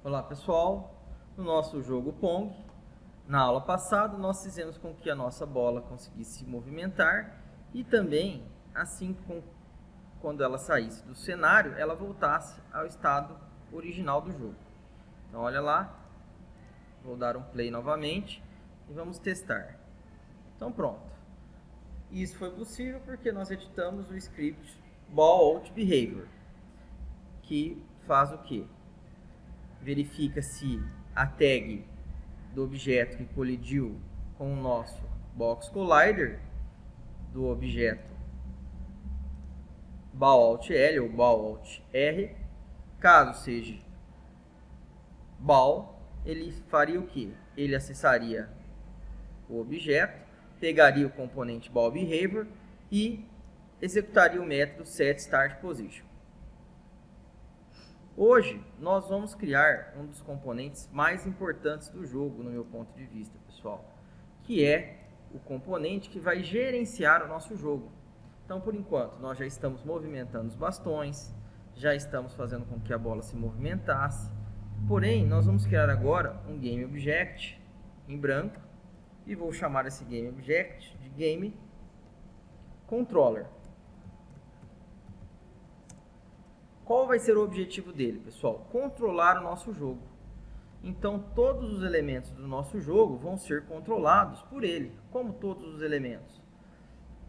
Olá pessoal, no nosso jogo Pong, na aula passada nós fizemos com que a nossa bola conseguisse se movimentar e também, quando ela saísse do cenário, ela voltasse ao estado original do jogo. Então olha lá, vou dar um play novamente e vamos testar. Então pronto, isso foi possível porque nós editamos o script BallOutBehavior, que faz o quê? Verifica se a tag do objeto que colidiu com o nosso Box Collider do objeto BallOutL ou BallOutR, caso seja Ball, ele faria o que? Ele acessaria o objeto, pegaria o componente BallBehavior e executaria o método setStartPosition. Hoje, nós vamos criar um dos componentes mais importantes do jogo, no meu ponto de vista, pessoal, que é o componente que vai gerenciar o nosso jogo. Então, por enquanto, nós já estamos movimentando os bastões, já estamos fazendo com que a bola se movimentasse, porém, nós vamos criar agora um GameObject em branco e vou chamar esse GameObject de GameController. Qual vai ser o objetivo dele, pessoal? Controlar o nosso jogo. Então, todos os elementos do nosso jogo vão ser controlados por ele, como todos os elementos.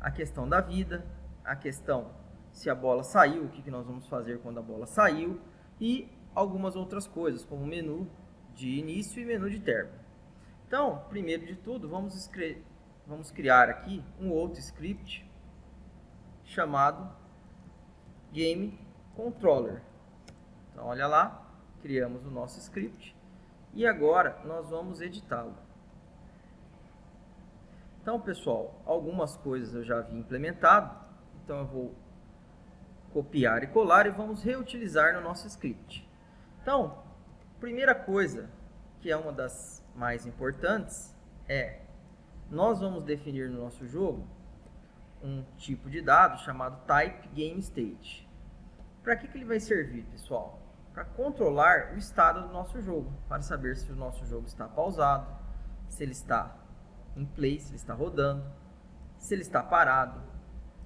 A questão da vida, a questão se a bola saiu, o que nós vamos fazer quando a bola saiu, e algumas outras coisas, como menu de início e menu de término. Então, primeiro de tudo, vamos criar aqui um outro script chamado GameController. Então, olha lá, criamos o nosso script e agora nós vamos editá-lo. Então, pessoal, algumas coisas eu já havia implementado, então eu vou copiar e colar e vamos reutilizar no nosso script. Então, primeira coisa, que é uma das mais importantes, nós vamos definir no nosso jogo um tipo de dado chamado TypeGameState. Para que ele vai servir, pessoal? Para controlar o estado do nosso jogo, para saber se o nosso jogo está pausado, se ele está em play, se ele está rodando, se ele está parado,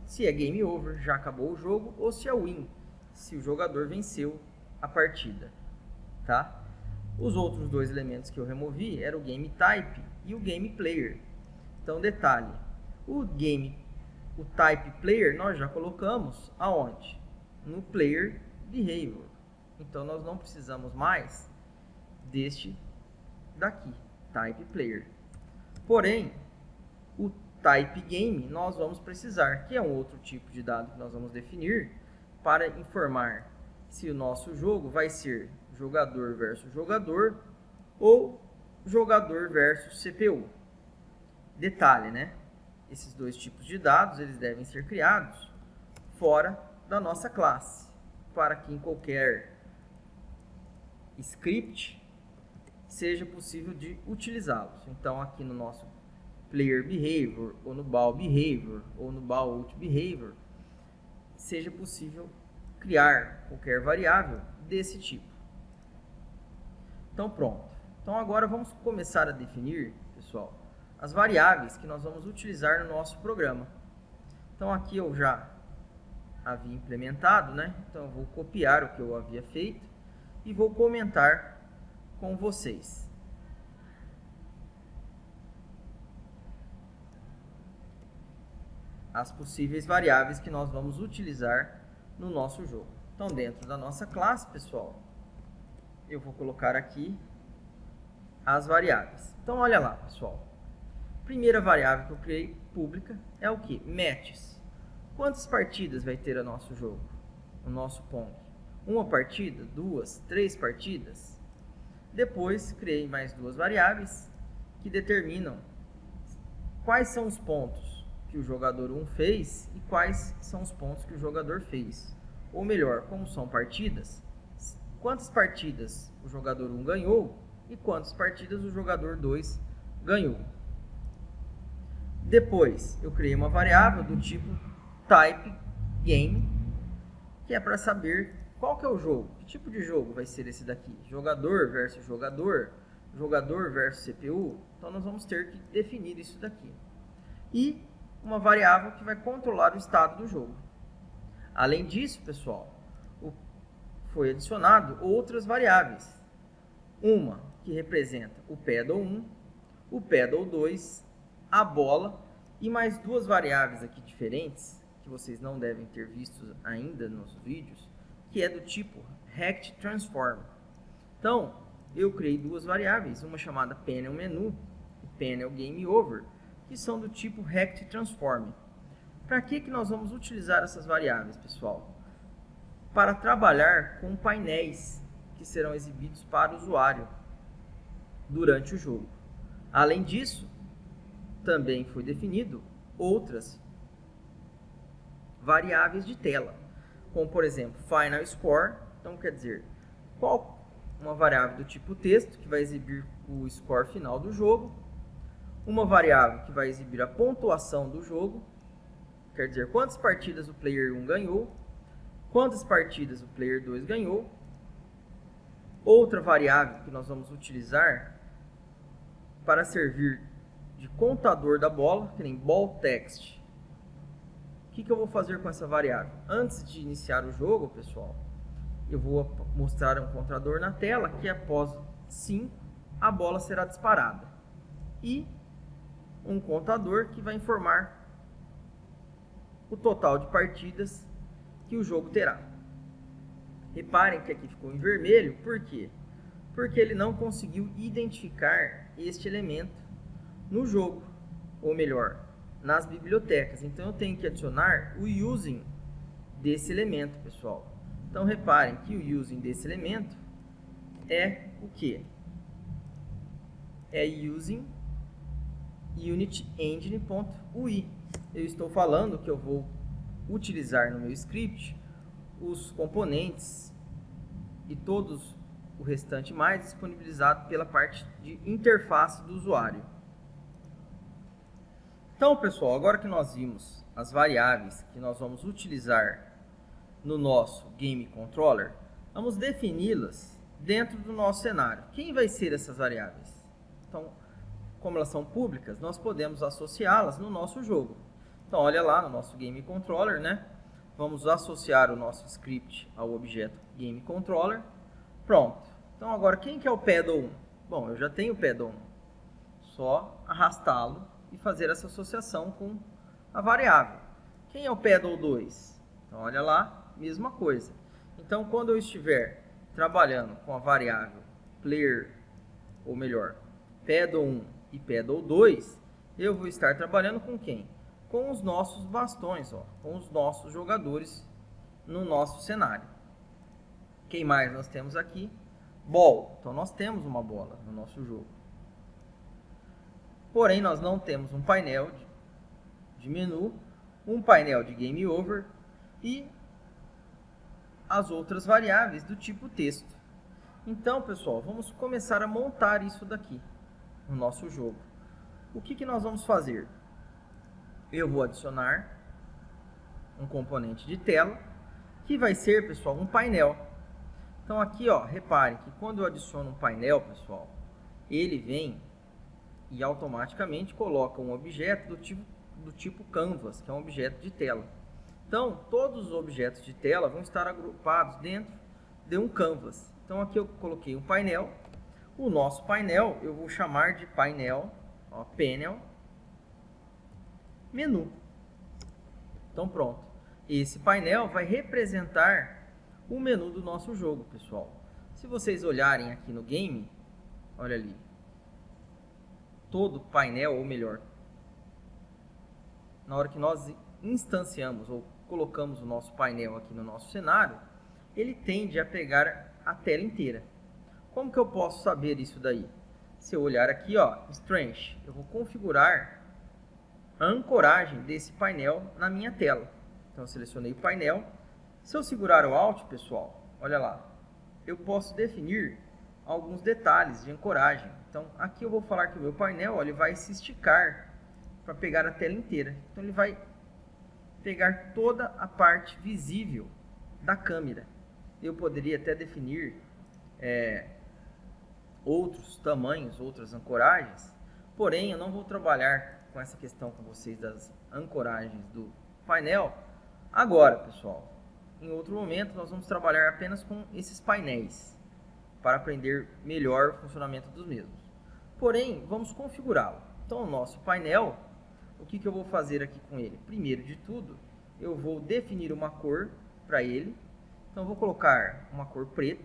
se é game over, já acabou o jogo, ou se é win, se o jogador venceu a partida, tá? Os outros dois elementos que eu removi eram o GameType e o GamePlayer. Então, detalhe, o TypePlayer nós já colocamos aonde? No Player Behavior. Então, nós não precisamos mais deste daqui, TypePlayer. Porém, o TypeGame nós vamos precisar, que é um outro tipo de dado que nós vamos definir para informar se o nosso jogo vai ser jogador versus jogador ou jogador versus CPU. Detalhe, né? Esses dois tipos de dados eles devem ser criados fora da nossa classe, para que em qualquer script seja possível de utilizá-los. Então, aqui no nosso Player Behavior, ou no Ball Behavior, ou no BallOutBehavior, seja possível criar qualquer variável desse tipo. Então, pronto. Então, agora vamos começar a definir, pessoal, as variáveis que nós vamos utilizar no nosso programa. Então, aqui eu já havia implementado, né? Então, eu vou copiar o que eu havia feito e vou comentar com vocês. As possíveis variáveis que nós vamos utilizar no nosso jogo. Então, dentro da nossa classe, pessoal, eu vou colocar aqui as variáveis. Então, olha lá, pessoal. Primeira variável que eu criei pública é o que? Matches. Quantas partidas vai ter o nosso jogo? O nosso Pong? Uma partida? Duas? Três partidas? Depois, criei mais duas variáveis que determinam quais são os pontos que o jogador 1 fez e quais são os pontos que o jogador fez. Ou melhor, como são partidas, quantas partidas o jogador 1 ganhou e quantas partidas o jogador 2 ganhou. Depois, eu criei uma variável do tipo TypeGame, que é para saber Qual que é o jogo? Que tipo de jogo vai ser esse daqui? Jogador versus jogador? Jogador versus CPU? Então nós vamos ter que definir isso daqui. E uma variável que vai controlar o estado do jogo. Além disso, pessoal, foi adicionado outras variáveis. Uma que representa o pedal 1, o pedal 2, a bola e mais duas variáveis aqui diferentes, que vocês não devem ter visto ainda nos vídeos, que é do tipo Rect Transform. Então, eu criei duas variáveis, uma chamada Panel Menu e Panel Game Over, que são do tipo Rect Transform. Para que nós vamos utilizar essas variáveis, pessoal? Para trabalhar com painéis que serão exibidos para o usuário durante o jogo. Além disso, também foi definido outras variáveis de tela, como por exemplo, Final Score. Então quer dizer, uma variável do tipo texto que vai exibir o score final do jogo, uma variável que vai exibir a pontuação do jogo, quer dizer, quantas partidas o player 1 ganhou, quantas partidas o player 2 ganhou. Outra variável que nós vamos utilizar para servir de contador da bola, que nem ball text. O que eu vou fazer com essa variável? Antes de iniciar o jogo, pessoal, eu vou mostrar um contador na tela que após 5 a bola será disparada. E um contador que vai informar o total de partidas que o jogo terá. Reparem que aqui ficou em vermelho, por quê? Porque ele não conseguiu identificar este elemento no jogo, ou melhor, nas bibliotecas. Então eu tenho que adicionar o using desse elemento, pessoal. Então reparem que o using desse elemento é o que? É using unitengine.ui. Eu estou falando que eu vou utilizar no meu script os componentes e todos o restante mais disponibilizado pela parte de interface do usuário. Então, pessoal, agora que nós vimos as variáveis que nós vamos utilizar no nosso Game Controller, vamos defini-las dentro do nosso cenário. Quem vai ser essas variáveis? Então, como elas são públicas, nós podemos associá-las no nosso jogo. Então, olha lá no nosso Game Controller, né? Vamos associar o nosso script ao objeto Game Controller. Pronto. Então, agora, quem que é o pedal 1? Bom, eu já tenho o pedal 1. Só arrastá-lo e fazer essa associação com a variável. Quem é o pedal 2? Então, olha lá, mesma coisa. Então, quando eu estiver trabalhando com a variável player, ou melhor, pedal 1 e pedal 2, eu vou estar trabalhando com quem? Com os nossos bastões, ó, com os nossos jogadores no nosso cenário. Quem mais nós temos aqui? Ball. Então, nós temos uma bola no nosso jogo. Porém, nós não temos um painel de menu, um painel de game over e as outras variáveis do tipo texto. Então, pessoal, vamos começar a montar isso daqui no nosso jogo. O que nós vamos fazer? Eu vou adicionar um componente de tela, que vai ser, pessoal, um painel. Então, aqui, ó, reparem que quando eu adiciono um painel, pessoal, ele vem e automaticamente coloca um objeto do tipo canvas, que é um objeto de tela. Então, todos os objetos de tela vão estar agrupados dentro de um canvas. Então, aqui eu coloquei um painel. O nosso painel eu vou chamar de painel, ó, panel, menu. Então, pronto. Esse painel vai representar o menu do nosso jogo, pessoal. Se vocês olharem aqui no game, olha ali, todo painel, ou melhor, na hora que nós instanciamos ou colocamos o nosso painel aqui no nosso cenário, ele tende a pegar a tela inteira. Como que eu posso saber isso daí? Se eu olhar aqui, ó, Strength, eu vou configurar a ancoragem desse painel na minha tela. Então, eu selecionei o painel. Se eu segurar o Alt, pessoal, olha lá, eu posso definir alguns detalhes de ancoragem. Então, aqui eu vou falar que o meu painel, ó, ele vai se esticar para pegar a tela inteira. Então, ele vai pegar toda a parte visível da câmera. eu poderia até definir outros tamanhos, outras ancoragens, porém eu não vou trabalhar com essa questão com vocês das ancoragens do painel agora, pessoal. Em outro momento nós vamos trabalhar apenas com esses painéis para aprender melhor o funcionamento dos mesmos. Porém, vamos configurá-lo. Então, o nosso painel, o que eu vou fazer aqui com ele? Primeiro de tudo, eu vou definir uma cor para ele. Então, eu vou colocar uma cor preta.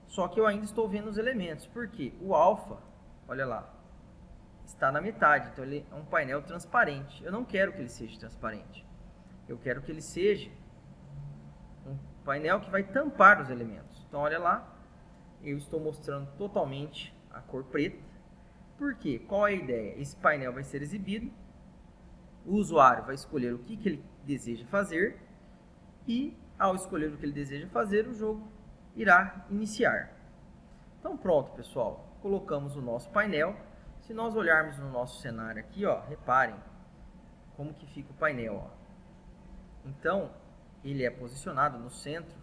Só que eu ainda estou vendo os elementos, porque o alfa, olha lá, está na metade. Então, ele é um painel transparente. Eu não quero que ele seja transparente. Eu quero que ele seja um painel que vai tampar os elementos. Então, olha lá, eu estou mostrando totalmente a cor preta. Por quê? Qual é a ideia? Esse painel vai ser exibido, o usuário vai escolher o que ele deseja fazer e, ao escolher o que ele deseja fazer, o jogo irá iniciar. Então, pronto, pessoal. Colocamos o nosso painel. Se nós olharmos no nosso cenário aqui, ó, reparem como que fica o painel. Ó. Então, ele é posicionado no centro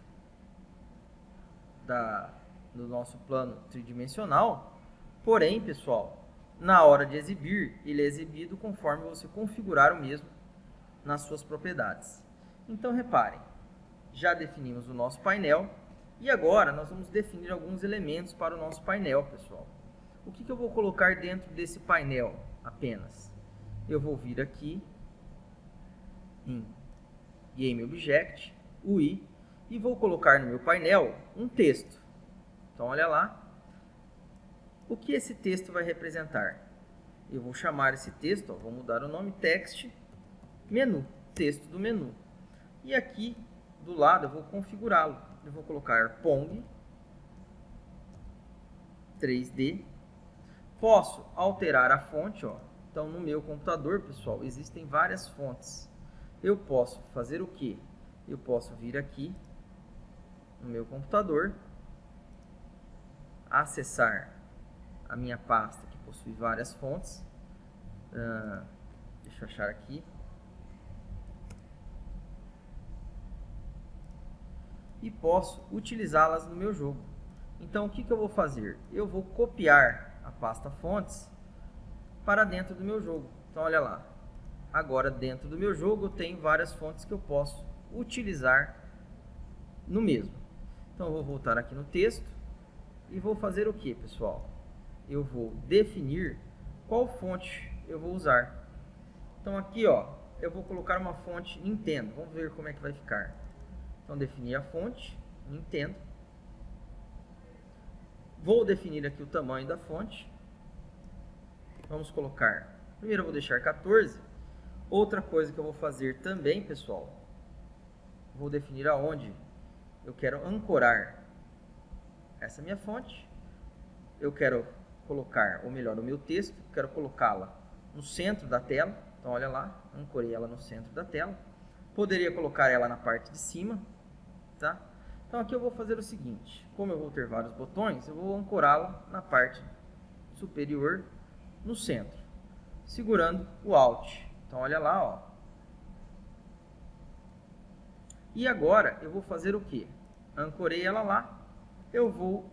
do nosso plano tridimensional. Porém, pessoal, na hora de exibir, ele é exibido conforme você configurar o mesmo nas suas propriedades. Então, reparem, já definimos o nosso painel e agora nós vamos definir alguns elementos para o nosso painel, pessoal. O que eu vou colocar dentro desse painel apenas? Eu vou vir aqui em Game Object, UI, e vou colocar no meu painel um texto. Então, olha lá. O que esse texto vai representar? Eu vou chamar esse texto, ó, vou mudar o nome, text, menu, texto do menu. E aqui do lado eu vou configurá-lo. Eu vou colocar Pong 3D. Posso alterar a fonte, ó. Então no meu computador, pessoal, existem várias fontes. Eu posso fazer o quê? Eu posso vir aqui no meu computador, acessar a minha pasta que possui várias fontes. Deixa eu achar aqui. E posso utilizá-las no meu jogo. Então, o que eu vou fazer? Eu vou copiar a pasta fontes para dentro do meu jogo. Então, olha lá. Agora, dentro do meu jogo, eu tenho várias fontes que eu posso utilizar no mesmo. Então, eu vou voltar aqui no texto e vou fazer o que, pessoal? Eu vou definir qual fonte eu vou usar. Então, aqui, ó, eu vou colocar uma fonte Nintendo. Vamos ver como é que vai ficar. Então, definir a fonte Nintendo. Vou definir aqui o tamanho da fonte. Vamos colocar. Primeiro eu vou deixar 14. Outra coisa que eu vou fazer também, pessoal, vou definir aonde eu quero ancorar essa minha fonte. Eu quero colocar, ou melhor, o meu texto, quero colocá-la no centro da tela. Então, olha lá, ancorei ela no centro da tela. Poderia colocar ela na parte de cima, tá? Então, aqui eu vou fazer o seguinte. Como eu vou ter vários botões, eu vou ancorá-la na parte superior, no centro, segurando o Alt. Então, olha lá, ó. E agora, eu vou fazer o quê? Ancorei ela lá. Eu vou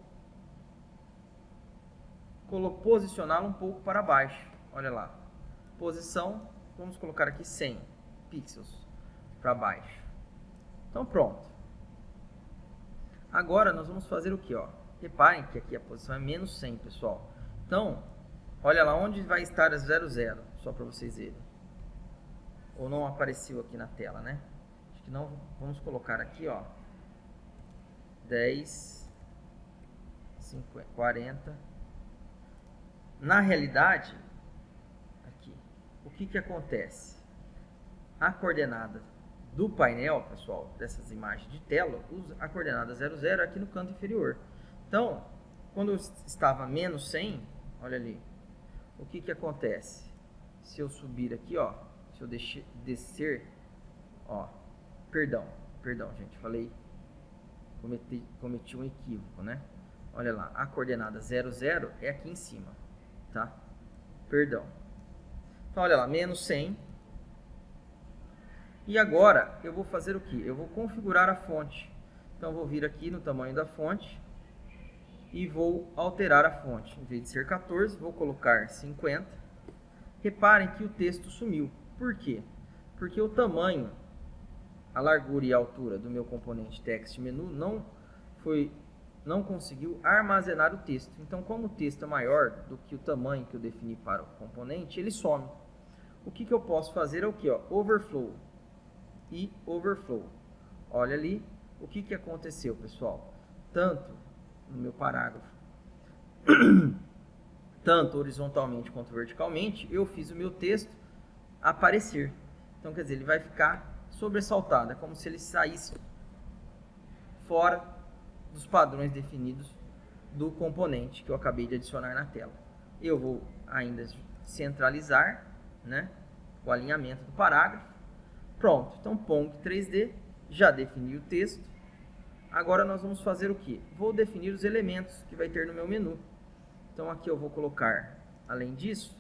posicioná-la um pouco para baixo. Olha lá. Posição, vamos colocar aqui 100 pixels para baixo. Então, pronto. Agora, nós vamos fazer o quê? Ó? Reparem que aqui a posição é menos 100, pessoal. Então, olha lá onde vai estar a 00, só para vocês verem. Ou não apareceu aqui na tela, né? Acho que não. Vamos colocar aqui, ó. 10, 50, 40. Na realidade, aqui, o que acontece? A coordenada do painel, pessoal, dessas imagens de tela, a coordenada 00 é aqui no canto inferior. Então, quando eu estava menos 100, olha ali, o que acontece? Se eu subir aqui, ó, se eu descer, ó, perdão, gente, cometi um equívoco, né? Olha lá, a coordenada 00 é aqui em cima, tá? Perdão. Então, olha lá, menos 100. E agora, eu vou fazer o que? Eu vou configurar a fonte. Então eu vou vir aqui no tamanho da fonte e vou alterar a fonte. Em vez de ser 14, vou colocar 50. Reparem que o texto sumiu. Por quê? Porque o tamanho, a largura e a altura do meu componente text menu não conseguiu armazenar o texto. Então, como o texto é maior do que o tamanho que eu defini para o componente, ele some. O que eu posso fazer é o que? Overflow e overflow. Olha ali o que aconteceu, pessoal. Tanto no meu parágrafo, tanto horizontalmente quanto verticalmente, eu fiz o meu texto aparecer. Então, quer dizer, ele vai ficar sobressaltado. É como se ele saísse fora dos padrões definidos do componente que eu acabei de adicionar na tela. Eu vou ainda centralizar, né, o alinhamento do parágrafo. Pronto, então Pong 3D, já defini o texto. Agora nós vamos fazer o que? Vou definir os elementos que vai ter no meu menu. Então aqui eu vou colocar, além disso,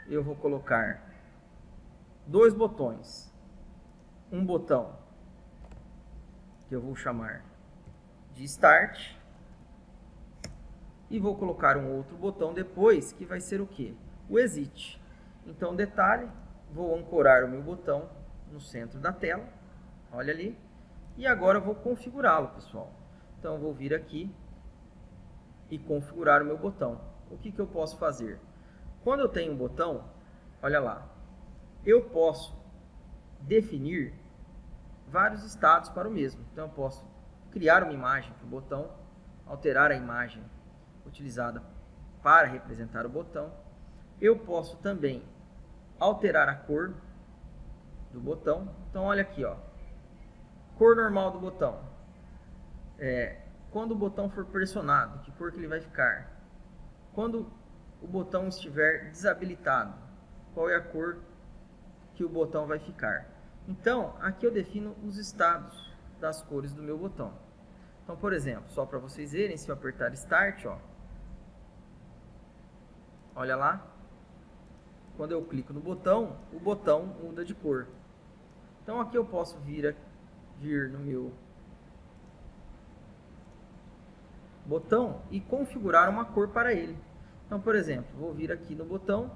eu vou colocar 2 botões. Um botão que eu vou chamar de Start. E vou colocar um outro botão depois, que vai ser o que? O Exit. Então, detalhe, vou ancorar o meu botão no centro da tela. Olha ali. E agora eu vou configurá-lo, pessoal. Então, eu vou vir aqui e configurar o meu botão. O que eu posso fazer? Quando eu tenho um botão, olha lá, eu posso definir vários estados para o mesmo. Então, eu posso criar uma imagem para o botão, alterar a imagem utilizada para representar o botão. Eu posso também alterar a cor do botão. Então, olha aqui, cor normal do botão. Quando o botão for pressionado, que cor que ele vai ficar? Quando o botão estiver desabilitado, qual é a cor que o botão vai ficar? Então, aqui eu defino os estados das cores do meu botão. Então, por exemplo, só para vocês verem, se eu apertar Start, olha lá, quando eu clico no botão, o botão muda de cor. Então, aqui eu posso vir no meu botão e configurar uma cor para ele. Então, por exemplo, vou vir aqui no botão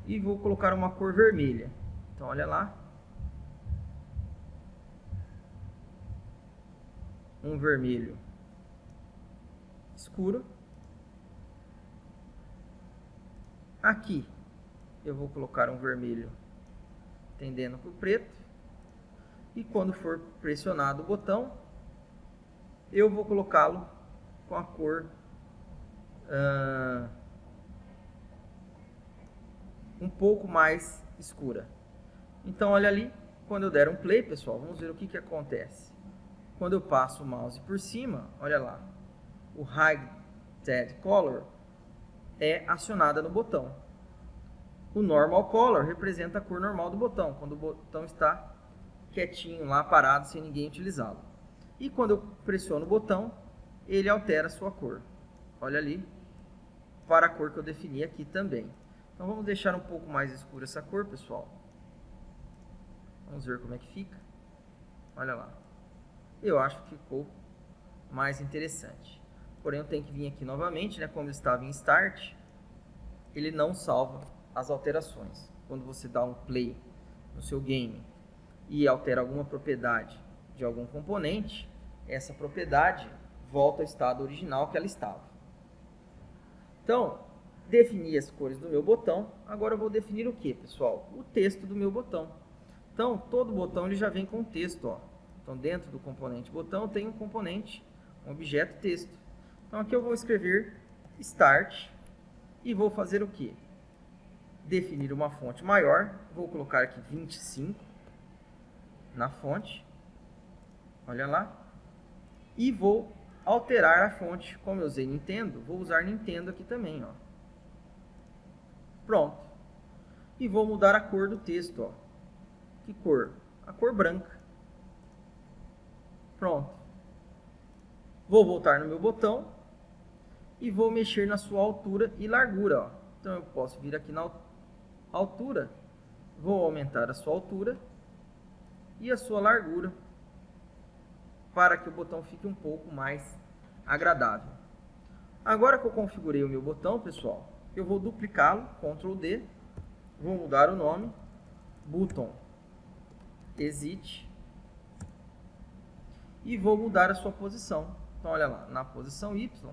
e vou colocar uma cor vermelha. Então, olha lá. Um vermelho escuro. Aqui eu vou colocar um vermelho tendendo para o preto. E quando for pressionado o botão, eu vou colocá-lo com a cor um pouco mais escura. Então, olha ali, quando eu der um play, pessoal, vamos ver o que acontece. Quando eu passo o mouse por cima, olha lá, o Hide Color é acionada no botão. O Normal Color representa a cor normal do botão, quando o botão está quietinho lá, parado, sem ninguém utilizá-lo. E quando eu pressiono o botão, ele altera a sua cor. Olha ali, para a cor que eu defini aqui também. Então, vamos deixar um pouco mais escura essa cor, pessoal. Vamos ver como é que fica. Olha lá. Eu acho que ficou mais interessante. Porém, eu tenho que vir aqui novamente, né? Quando estava em Start, ele não salva as alterações. Quando você dá um play no seu game e altera alguma propriedade de algum componente, essa propriedade volta ao estado original que ela estava. Então, defini as cores do meu botão. Agora eu vou definir o que, pessoal? O texto do meu botão. Então, todo botão ele já vem com texto. Então, dentro do componente botão, tem um componente, um objeto texto. Então, aqui eu vou escrever Start e vou fazer o que? Definir uma fonte maior. Vou colocar aqui 25 na fonte. Olha lá. E vou alterar a fonte. Como eu usei Nintendo, vou usar Nintendo aqui também. Pronto. E vou mudar a cor do texto. Que cor? A cor branca. Pronto. Vou voltar no meu botão e vou mexer na sua altura e largura. Então, eu posso vir aqui na altura, vou aumentar a sua altura e a sua largura para que o botão fique um pouco mais agradável. Agora que eu configurei o meu botão, pessoal, eu vou duplicá-lo, Ctrl D, vou mudar o nome, Button Exit, e vou mudar a sua posição. Então, olha lá, na posição Y,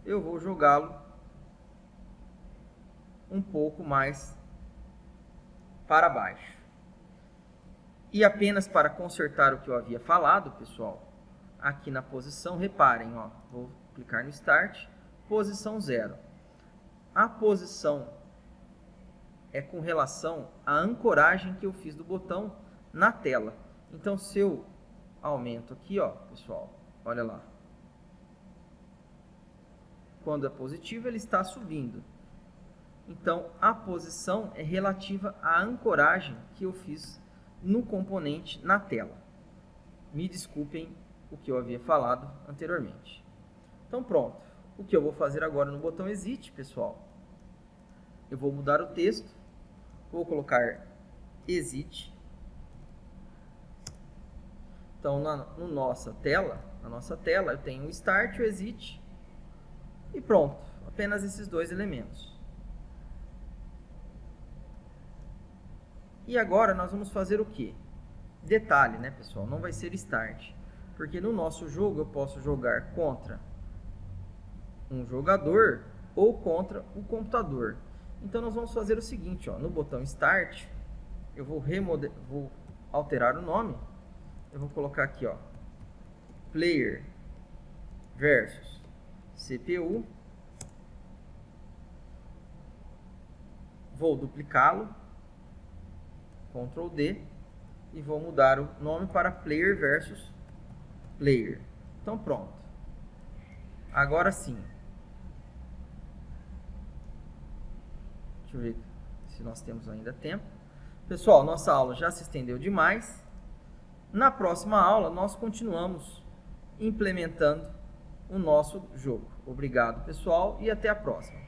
eu vou jogá-lo um pouco mais para baixo. E apenas para consertar o que eu havia falado, pessoal, aqui na posição, reparem, ó, vou clicar no Start, posição 0. A posição é com relação à ancoragem que eu fiz do botão na tela. Então, se eu aumento aqui, ó, pessoal, olha lá. Quando é positivo, ele está subindo. Então, a posição é relativa à ancoragem que eu fiz no componente na tela. Me desculpem o que eu havia falado anteriormente. Então, pronto. O que eu vou fazer agora no botão Exit, pessoal? Eu vou mudar o texto. Vou colocar Exit. Então, na nossa tela eu tenho o Start e o Exit. E pronto. Apenas esses dois elementos. E agora nós vamos fazer o quê? Detalhe, né, pessoal? Não vai ser Start. Porque no nosso jogo eu posso jogar contra um jogador ou contra o computador. Então nós vamos fazer o seguinte, ó, no botão Start, eu vou alterar o nome. Eu vou colocar aqui, ó, Player versus CPU. Vou duplicá-lo, Ctrl D, e vou mudar o nome para Player versus Player. Então pronto. Agora sim. Deixa eu ver se nós temos ainda tempo. Pessoal, nossa aula já se estendeu demais. Na próxima aula, nós continuamos implementando o nosso jogo. Obrigado, pessoal, e até a próxima.